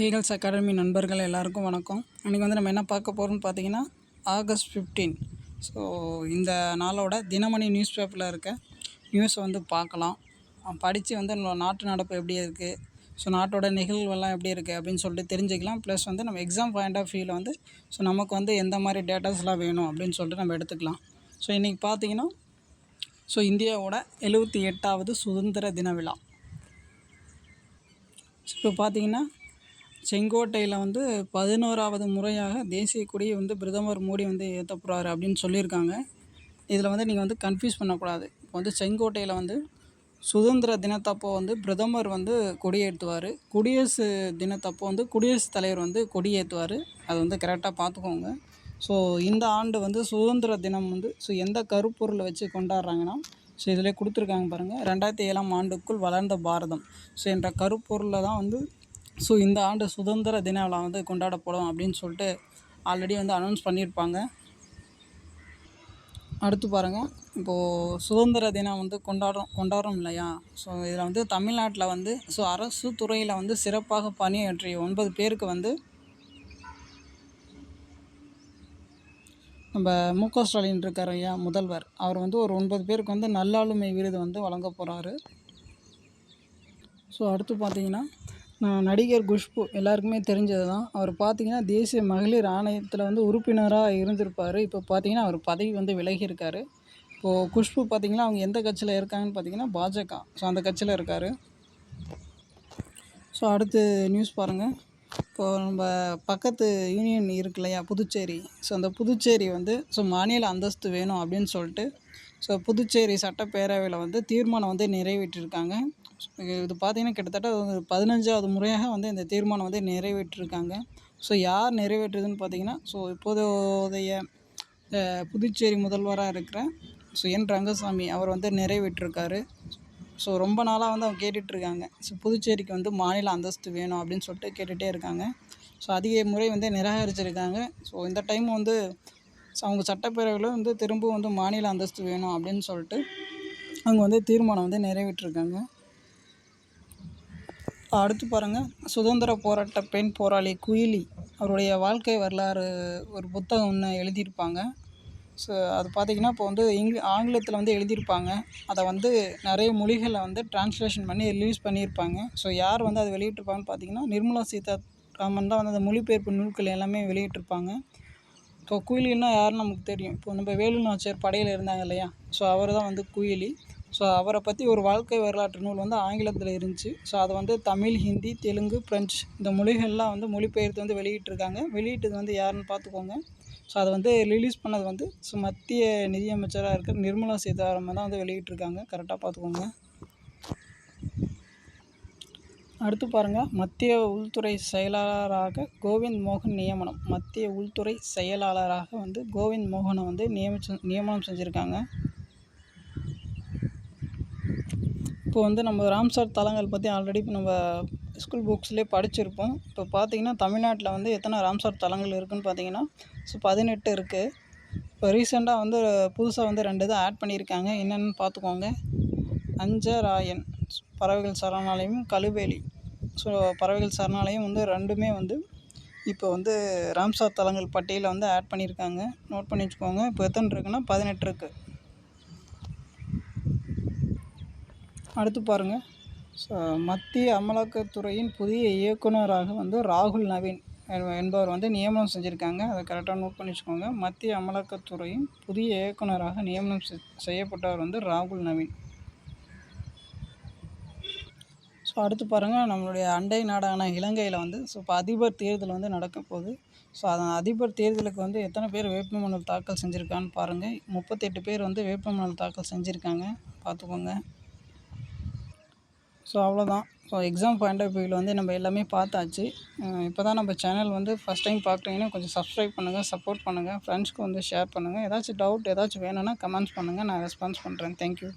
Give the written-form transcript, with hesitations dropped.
Eagles academy நண்பர்கள் எல்லாருக்கும் வணக்கம். இன்றைக்கி வந்து நம்ம என்ன பார்க்க போகிறோம்னு பார்த்தீங்கன்னா, ஆகஸ்ட் 15. ஸோ இந்த நாளோட தினமணி நியூஸ் பேப்பரில் இருக்க நியூஸை வந்து பார்க்கலாம். படித்து வந்து நம்ம நாட்டு நடப்பு எப்படி இருக்குது, ஸோ நாட்டோட நிகழ்வுகள்லாம் எப்படி இருக்குது அப்படின்னு சொல்லிட்டு தெரிஞ்சுக்கலாம். ப்ளஸ் வந்து நம்ம எக்ஸாம் பாயிண்ட் ஆஃப் வியூவில் வந்து ஸோ நமக்கு வந்து எந்த மாதிரி டேட்டாஸ்லாம் வேணும் அப்படின்னு சொல்லிட்டு நம்ம எடுத்துக்கலாம். ஸோ இன்றைக்கி பார்த்தீங்கன்னா, ஸோ இந்தியாவோட 78வது சுதந்திர தின விழா. இப்போ பார்த்தீங்கன்னா, செங்கோட்டையில் வந்து 11வது முறையாக தேசிய கொடியை வந்து பிரதமர் மோடி வந்து ஏற்ற போகிறாரு அப்படின்னு சொல்லியிருக்காங்க. இதில் வந்து நீங்கள் வந்து கன்ஃபியூஸ் பண்ணக்கூடாது. இப்போ வந்து செங்கோட்டையில் வந்து சுதந்திர தினத்தப்போ வந்து பிரதமர் வந்து கொடியேற்றுவார், குடியரசு தினத்தப்போ வந்து குடியரசுத் தலைவர் வந்து கொடியேற்றுவார். அது வந்து கரெக்டாக பார்த்துக்கோங்க. ஸோ இந்த ஆண்டு வந்து சுதந்திர தினம் வந்து ஸோ எந்த கருப்பொருளை வச்சு கொண்டாடுறாங்கன்னா, ஸோ இதில் கொடுத்துருக்காங்க பாருங்கள், 2007ஆம் ஆண்டுக்குள் வளர்ந்த பாரதம் ஸோ என்ற கருப்பொருளில் தான் வந்து ஸோ இந்த ஆண்டு சுதந்திர தின விழா வந்து கொண்டாடப்படும் அப்படின்னு சொல்லிட்டு ஆல்ரெடி வந்து அனௌன்ஸ் பண்ணியிருப்பாங்க. அடுத்து பாருங்கள், இப்போது சுதந்திர தினம் வந்து கொண்டாடுறோம் இல்லையா. ஸோ இதில் வந்து தமிழ்நாட்டில் வந்து ஸோ அரசு துறையில் வந்து சிறப்பாக பணியாற்றிய 9 பேருக்கு வந்து நம்ம மு.க. ஸ்டாலின் இருக்கார் ஐயா முதல்வர், அவர் வந்து ஒரு 9 பேருக்கு வந்து நல்லாளுமை விருது வந்து வழங்க போகிறாரு. ஸோ அடுத்து பார்த்தீங்கன்னா, நடிகர் குஷ்பு எல்லாருக்குமே தெரிஞ்சது தான். அவர் பார்த்திங்கன்னா தேசிய மகளிர் ஆணையத்தில் வந்து உறுப்பினராக இருந்திருப்பார். இப்போ பார்த்திங்கன்னா அவர் பதவி வந்து விலகியிருக்காரு. இப்போது குஷ்பு பார்த்திங்கன்னா அவங்க எந்த கட்சியில் இருக்காங்கன்னு பார்த்திங்கன்னா பாஜக, ஸோ அந்த கட்சியில் இருக்கார். ஸோ அடுத்து நியூஸ் பாருங்கள். இப்போது நம்ம பக்கத்து யூனியன் இருக்கு இல்லையா புதுச்சேரி, ஸோ அந்த புதுச்சேரி வந்து ஸோ மாநில அந்தஸ்து வேணும் அப்படின்னு சொல்லிட்டு ஸோ புதுச்சேரி சட்டப்பேரவையில் வந்து தீர்மானம் வந்து நிறைவேற்றியிருக்காங்க. இது பார்த்திங்கன்னா கிட்டத்தட்ட 15வது முறையாக வந்து இந்த தீர்மானம் வந்து நிறைவேற்றிருக்காங்க. ஸோ யார் நிறைவேற்றுதுன்னு பார்த்திங்கன்னா, ஸோ இப்போதைய புதுச்சேரி முதல்வராக இருக்கிற ஸோ என் ரங்கசாமி அவர் வந்து நிறைவேற்றிருக்காரு. ஸோ ரொம்ப நாளாக வந்து அவங்க கேட்டுட்ருக்காங்க, ஸோ புதுச்சேரிக்கு வந்து மாநில அந்தஸ்து வேணும் அப்படின்னு சொல்லிட்டு கேட்டுகிட்டே இருக்காங்க. ஸோ அதிக முறை வந்து நிராகரிச்சிருக்காங்க. ஸோ இந்த டைம் வந்து ஸோ அவங்க சட்டப்பேரவையில் வந்து திரும்பவும் வந்து மாநில அந்தஸ்து வேணும் அப்படின்னு சொல்லிட்டு அவங்க வந்து தீர்மானம் வந்து நிறைவேற்றிருக்காங்க. அடுத்து பாருங்கள், சுதந்திர போராட்ட பெண் போராளி குயிலி அவருடைய வாழ்க்கை வரலாறு ஒரு புத்தகம் ஒன்று எழுதியிருப்பாங்க. ஸோ அது பார்த்திங்கன்னா இப்போ வந்து ஆங்கிலத்தில் வந்து எழுதியிருப்பாங்க. அதை வந்து நிறைய மொழிகளில் வந்து டிரான்ஸ்லேஷன் பண்ணி ரிலீஸ் பண்ணியிருப்பாங்க. ஸோ யார் வந்து அதை வெளியிட்டிருப்பாங்கன்னு பார்த்திங்கன்னா, நிர்மலா சீதாராமன் தான் வந்து அந்த மொழிபெயர்ப்பு நூல்கள் எல்லாமே வெளியிட்டிருப்பாங்க. இப்போ குயிலின்னா யாருன்னு நமக்கு தெரியும். இப்போ நம்ம வேலு நாச்சியார் படையில் இருந்தாங்க இல்லையா, ஸோ அவர் தான் வந்து குயிலி. ஸோ அவரை பற்றி ஒரு வாழ்க்கை வரலாற்று நூல் வந்து ஆங்கிலத்தில் இருந்துச்சு. ஸோ அதை வந்து தமிழ், ஹிந்தி, தெலுங்கு, ஃப்ரெஞ்சு இந்த மொழிகள்லாம் வந்து மொழிபெயர்த்து வந்து வெளியிட்டிருக்காங்க. வெளியிட்டது வந்து யாருன்னு பார்த்துக்கோங்க. ஸோ அதை வந்து ரிலீஸ் பண்ணது வந்து ஸோ மத்திய நிதியமைச்சராக இருக்கிற நிர்மலா சீதாராமன் தான் வந்து வெளியிட்டிருக்காங்க. கரெக்டாக பார்த்துக்கோங்க. அடுத்து பாருங்கள், மத்திய உள்துறை செயலாளராக கோவிந்த் மோகன் நியமனம். மத்திய உள்துறை செயலாளராக வந்து கோவிந்த் மோகனை வந்து நியமனம் செஞ்சுருக்காங்க. இப்போ வந்து நம்ம ராம்சார் தலங்கள் பற்றி ஆல்ரெடி இப்போ நம்ம ஸ்கூல் புக்ஸ்லேயே படிச்சிருப்போம். இப்போ பார்த்திங்கன்னா தமிழ்நாட்டில் வந்து எத்தனை ராம்சார் தலங்கள் இருக்குதுன்னு பார்த்திங்கன்னா ஸோ 18 இருக்குது. இப்போ ரீசெண்டாக வந்து புதுசாக வந்து 2 இதை ஆட் பண்ணியிருக்காங்க. என்னென்னு பார்த்துக்கோங்க. அஞ்சராயன் பறவைகள் சரணாலயம், கழுவேலி ஸோ பறவைகள் சரணாலயம் வந்து 2மே வந்து இப்போ வந்து ராம்சார் தலங்கள் பட்டியலில் வந்து ஆட் பண்ணியிருக்காங்க. நோட் பண்ணி வச்சுக்கோங்க. இப்போ எத்தனை இருக்குன்னா 18 இருக்குது. அடுத்து பாருங்கள், ஸோ மத்திய அமலாக்கத்துறையின் புதிய இயக்குநராக வந்து ராகுல் நவீன் என்பவர் வந்து நியமனம் செஞ்சுருக்காங்க. அதை கரெக்டாக நோட் பண்ணி வச்சுக்கோங்க. மத்திய அமலாக்கத்துறையின் புதிய இயக்குநராக நியமனம் செய்யப்பட்டவர் வந்து ராகுல் நவீன். ஸோ அடுத்து பாருங்கள், நம்மளுடைய அண்டை நாடான இலங்கையில் வந்து ஸோ இப்போ அதிபர் தேர்தல் வந்து நடக்க போகுது. ஸோ அதன் அதிபர் தேர்தலுக்கு வந்து எத்தனை பேர் வேட்புமனு தாக்கல் செஞ்சுருக்கான்னு பாருங்கள். 38 பேர் வந்து வேட்புமனு தாக்கல் செஞ்சுருக்காங்க, பார்த்துக்கோங்க. ஸோ அவ்வளோதான். ஸோ எக்ஸாம் பாயிண்ட் ஆஃப் வியூவில் வந்து நம்ம எல்லாமே பார்த்தாச்சு. இப்போ தான் நம்ம சேனல் வந்து ஃபஸ்ட் டைம் பார்க்குறீங்கன்னா கொஞ்சம் சப்ஸ்கிரைப் பண்ணுங்கள், சப்போர்ட் பண்ணுங்கள், ஃப்ரெண்ட்ஸ்க்கு வந்து ஷேர் பண்ணுங்கள். ஏதாச்சும் டவுட் ஏதாச்சும் வேணும்னா கமெண்ட்ஸ் பண்ணுங்கள், நான் ரெஸ்பான்ஸ் பண்ணுறேன். தேங்க்யூ.